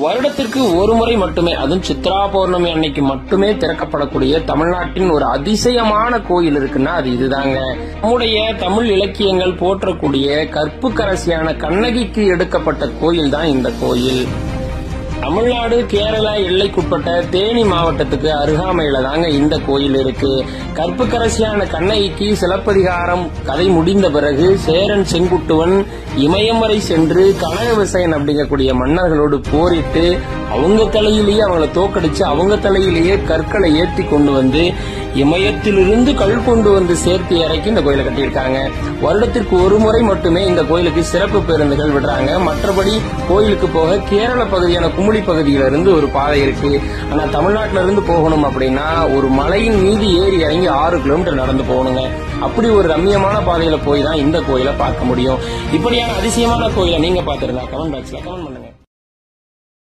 வருடத்திற்கு ஒரு முறை மட்டுமே, அதுவும் சித்ரா பௌர்ணமி அன்னைக்கு மட்டுமே திறக்கப்படக்கூடிய தமிழ்நாட்டின் ஒரு அதிசயமான கோயில் இருக்குன்னா அது இதுதாங்க. நம்முடைய தமிழ் இலக்கியங்கள் போற்றக்கூடிய கற்புக்கரசியான கண்ணகிக்கு எடுக்கப்பட்ட கோயில் தான் இந்த கோயில். தமிழ்நாடு கேரளா எல்லைக்குட்பட்ட தேனி மாவட்டத்துக்கு அருகாமையில தாங்க இந்த கோயில் இருக்கு. கற்புக்கரசியான கண்ணகிக்கு சிலப்பதிகாரம் கதை முடிந்த பிறகு சேரன் செங்குட்டுவன் இமயம் வரை சென்று கனக விசயன் அப்படிங்கக்கூடிய மன்னர்களோடு போரிட்டு அவங்க தலையிலேயே அவங்களை தோக்கடிச்சு அவங்க தலையிலேயே கற்களை ஏற்றி கொண்டு வந்து இமயத்திலிருந்து கல் கொண்டு வந்து சேர்த்து இறக்கி இந்த கோயிலை கட்டியிருக்காங்க. வருடத்திற்கு ஒரு முறை மட்டுமே இந்த கோயிலுக்கு சிறப்பு பேருந்துகள் விடுறாங்க. மற்றபடி கோயிலுக்கு போக கேரள பகுதியான குமுளி பகுதியிலிருந்து ஒரு பாதை இருக்கு. ஆனா தமிழ்நாட்டில இருந்து போகணும் அப்படின்னா ஒரு மலையின் மீது ஏறி இறங்கி 6 கிலோமீட்டர் நடந்து போகணுங்க. அப்படி ஒரு ரம்மியமான பாதையில போய் தான் இந்த கோயிலை பார்க்க முடியும். இப்படியான அதிசயமான கோயிலை நீங்க பார்த்திருந்தா கமெண்ட் பாக்ஸ்ல கமெண்ட் பண்ணுங்க.